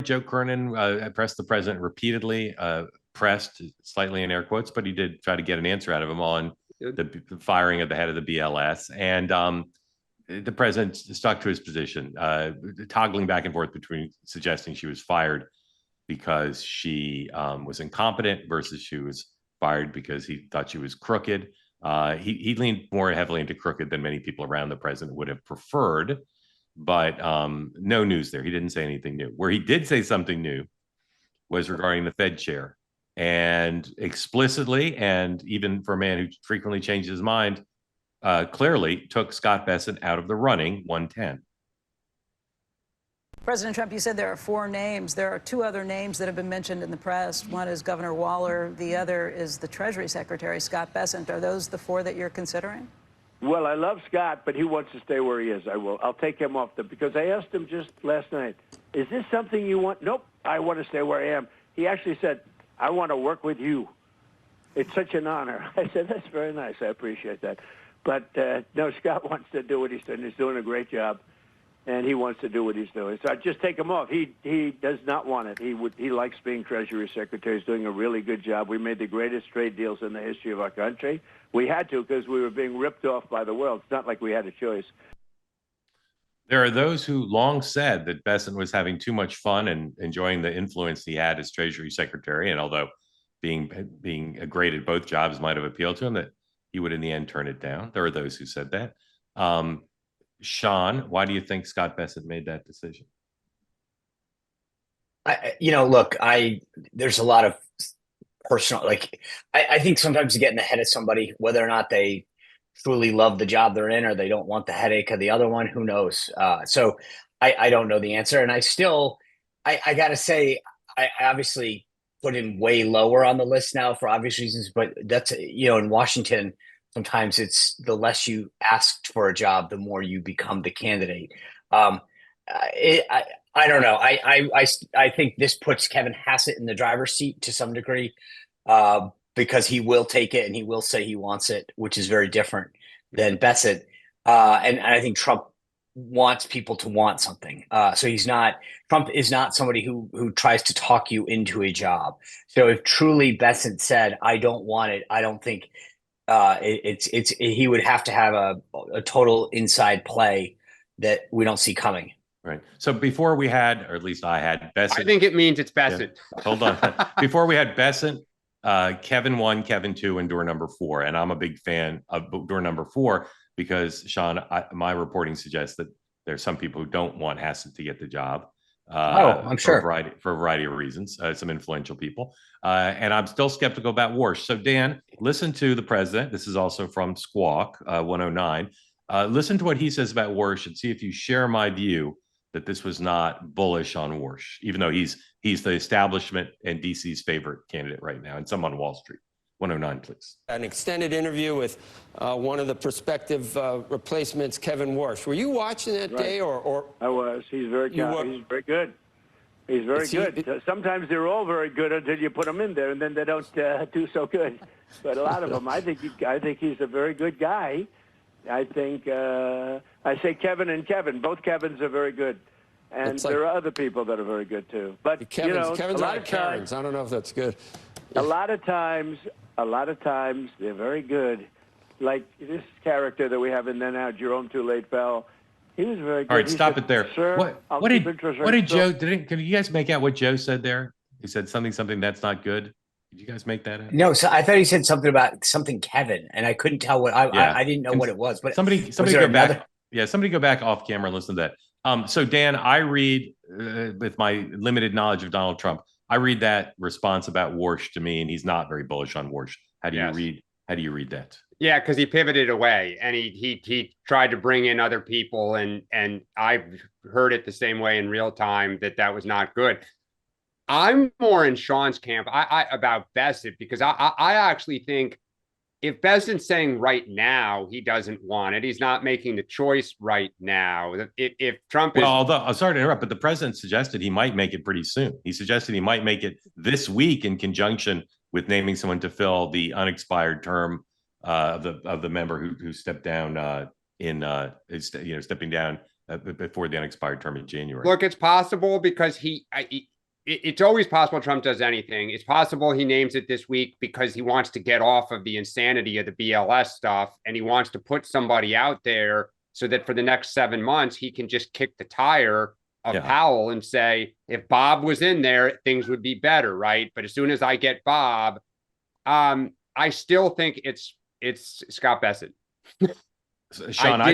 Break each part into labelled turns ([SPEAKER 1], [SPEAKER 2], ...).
[SPEAKER 1] Joe Kernan pressed the president repeatedly, pressed slightly in air quotes, but he did try to get an answer out of him on the firing of the head of the BLS. And the president stuck to his position, toggling back and forth between suggesting she was fired because she was incompetent versus she was fired because he thought she was crooked. He leaned more heavily into crooked than many people around the president would have preferred. But no news there. He didn't say anything new. Where he did say something new was regarding the Fed chair, and explicitly, and even for a man who frequently changes his mind, clearly took Scott Bessent out of the running 110.
[SPEAKER 2] President Trump, you said there are 4 names. There are 2 other names that have been mentioned in the press. One is Governor Waller. The other is the Treasury Secretary, Scott Bessent. Are those the 4 that you're considering?
[SPEAKER 3] Well, I love Scott, but he wants to stay where he is. I'll take him off because I asked him just last night, is this something you want? Nope, I want to stay where I am. He actually said, I want to work with you. It's such an honor. I said, that's very nice. I appreciate that. But, no, Scott wants to do what he's doing. He's doing a great job, and he wants to do what he's doing. So I just take him off. He does not want it. He likes being Treasury Secretary. He's doing a really good job. We made the greatest trade deals in the history of our country. We had to because we were being ripped off by the world. It's not like we had a choice.
[SPEAKER 1] There are those who long said that Bessent was having too much fun and enjoying the influence he had as Treasury Secretary. And although being great at both jobs might have appealed to him, that he would in the end turn it down. There are those who said that. Sean, why do you think Scott Bessent made that decision?
[SPEAKER 4] Look, there's a lot of personal, I think sometimes you get in the head of somebody, whether or not they truly love the job they're in or they don't want the headache of the other one, who knows? So I don't know the answer. And I got to say, I obviously put him way lower on the list now for obvious reasons, but that's, in Washington, sometimes it's the less you asked for a job, the more you become the candidate. I don't know. I think this puts Kevin Hassett in the driver's seat to some degree, because he will take it and he will say he wants it, which is very different than Bessent. And I think Trump wants people to want something. So Trump is not somebody who tries to talk you into a job. So if truly Bessent said, I don't want it, I don't think he would have to have a total inside play that we don't see coming.
[SPEAKER 1] Right. So before we had, or at least I had Bessent.
[SPEAKER 5] I think it means it's Bessent.
[SPEAKER 1] Yeah, hold on. Before we had Bessent, Kevin 1, Kevin 2, and door number 4. And I'm a big fan of door number 4 because, Sean, my reporting suggests that there's some people who don't want Hassett to get the job.
[SPEAKER 4] I'm sure.
[SPEAKER 1] For a variety of reasons, some influential people. And I'm still skeptical about Warsh. So, Dan, listen to the president. This is also from Squawk 109. Listen to what he says about Warsh and see if you share my view that this was not bullish on Warsh, even though he's the establishment and DC's favorite candidate right now, and some on Wall Street. 109, please.
[SPEAKER 6] An extended interview with one of the prospective replacements, Kevin Warsh. Were you watching that day, or?
[SPEAKER 3] I was. He's very good. He's very good. He's very good. Sometimes they're all very good until you put them in there, and then they don't do so good. But a lot of them, I think he's a very good guy. I think I say Kevin and Kevin. Both Kevins are very good, and there are other people that are very good too. But
[SPEAKER 6] Kevin's
[SPEAKER 3] a lot of
[SPEAKER 6] Karens. I don't know if that's good.
[SPEAKER 3] A lot of times they're very good. Like this character that we have in there now, Jerome Too Late Fell. He was very good.
[SPEAKER 1] All right, stop it there.
[SPEAKER 3] Sir,
[SPEAKER 1] what did Joe? Can you guys make out what Joe said there? He said something that's not good. Did you guys make that up?
[SPEAKER 4] No, so I thought he said something about something Kevin, and I couldn't tell what I didn't know what it was. But
[SPEAKER 1] somebody go back. Yeah, somebody go back off camera and listen to that. So Dan, I read with my limited knowledge of Donald Trump, I read that response about Warsh to me, and he's not very bullish on Warsh. How do you read that?
[SPEAKER 5] Yeah, because he pivoted away and he tried to bring in other people, and I've heard it the same way in real time that was not good. I'm more in Sean's camp about Bessent because I actually think if Bessent's saying right now he doesn't want it, he's not making the choice right now. If Trump is...
[SPEAKER 1] Well, although, I'm sorry to interrupt, but the president suggested he might make it pretty soon. He suggested he might make it this week in conjunction with naming someone to fill the unexpired term of the member who stepped down stepping down before the unexpired term in January.
[SPEAKER 5] Look, it's possible because it's always possible Trump does anything. It's possible he names it this week because he wants to get off of the insanity of the BLS stuff, and he wants to put somebody out there so that for the next 7 months, he can just kick the tire of Powell and say, if Bob was in there, things would be better, right? But as soon as I get Bob, I still think it's Scott Bessent.
[SPEAKER 1] Sean, I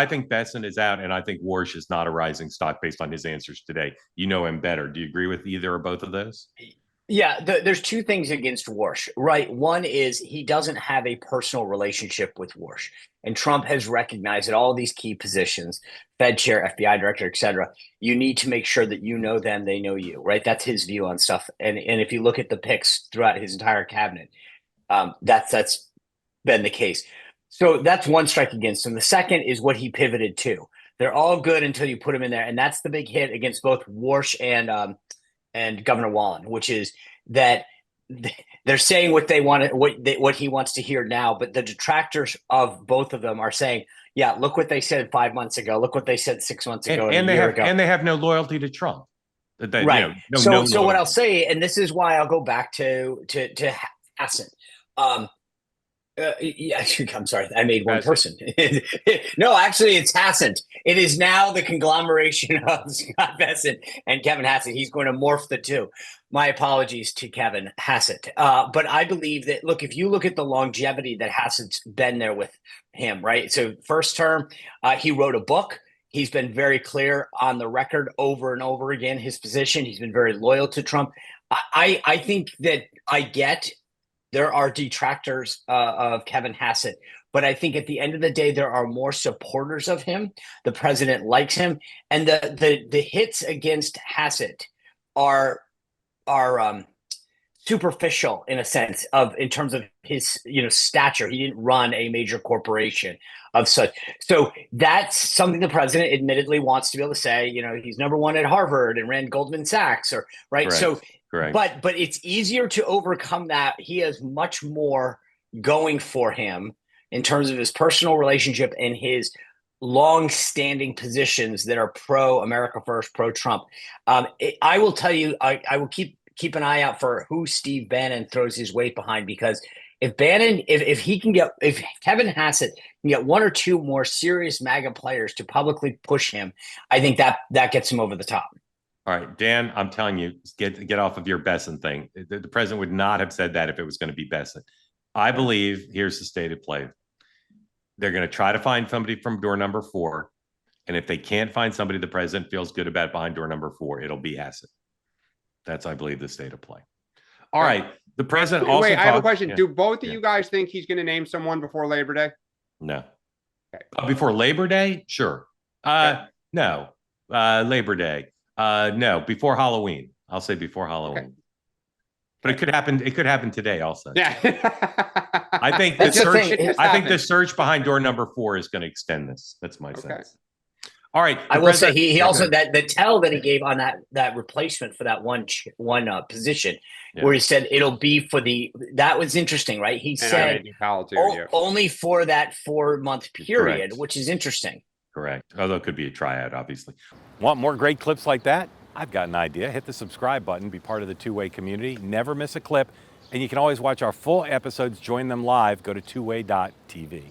[SPEAKER 1] think Bessent is out, and I think Warsh is not a rising stock based on his answers today. You know him better. Do you agree with either or both of those?
[SPEAKER 4] Yeah, there's two things against Warsh, right? One is he doesn't have a personal relationship with Warsh, and Trump has recognized that all these key positions, Fed chair, FBI director, et cetera, you need to make sure that you know them, they know you, right? That's his view on stuff. And if you look at the picks throughout his entire cabinet, that's been the case. So that's one strike against him. The second is what he pivoted to. They're all good until you put them in there, and that's the big hit against both Warsh and Governor Wallen, which is that they're saying what they want, what he wants to hear now, but the detractors of both of them are saying, "Yeah, look what they said 5 months ago. Look what they said 6 months ago,
[SPEAKER 1] and they have no loyalty to Trump."
[SPEAKER 4] Right. So what I'll say, and this is why I'll go back to Hassan. Yeah, I'm sorry. I made one person. No, actually, it's Hassan. It is now the conglomeration of Scott Bessent and Kevin Hassett. He's going to morph the two. My apologies to Kevin Hassett. But I believe that, look, if you look at the longevity that Hassett's been there with him, right? So first term, he wrote a book. He's been very clear on the record over and over again, his position. He's been very loyal to Trump. I think that there are detractors of Kevin Hassett, but I think at the end of the day, there are more supporters of him. The president likes him, and the hits against Hassett are superficial in a sense in terms of his stature. He didn't run a major corporation of such. So that's something the president admittedly wants to be able to say. He's number one at Harvard and ran Goldman Sachs, or right.
[SPEAKER 1] Correct.
[SPEAKER 4] So.
[SPEAKER 1] Correct.
[SPEAKER 4] But it's easier to overcome that. He has much more going for him in terms of his personal relationship and his long-standing positions that are pro-America First, pro-Trump. I will tell you, I will keep an eye out for who Steve Bannon throws his weight behind, because if Kevin Hassett can get one or two more serious MAGA players to publicly push him, I think that gets him over the top.
[SPEAKER 1] All right, Dan, I'm telling you, get off of your Bessent thing. The president would not have said that if it was going to be Bessent. I believe, here's the stated play. They're going to try to find somebody from door number 4. And if they can't find somebody the president feels good about behind door number 4, it'll be Hassett. That's, I believe, the state of play. All right. The president also
[SPEAKER 5] Wait, I have a question. Do both of you guys think he's going to name someone before Labor Day?
[SPEAKER 1] No. Okay. Before Labor Day? Sure. No. Labor Day. No, before Halloween. I'll say before Halloween. Okay. But it could happen. It could happen today also.
[SPEAKER 5] Yeah.
[SPEAKER 1] I think the search behind door number 4 is going to extend this. That's my sense. All right.
[SPEAKER 4] I will say he also the tell that he gave on that replacement for that one position where he said it'll be for that was interesting, right? He said only for that 4-month period, which is interesting.
[SPEAKER 1] Correct. Although it could be a tryout, obviously.
[SPEAKER 7] Want more great clips like that? I've got an idea. Hit the subscribe button, be part of the Two-Way community, never miss a clip, and you can always watch our full episodes, join them live, go to twoway.tv.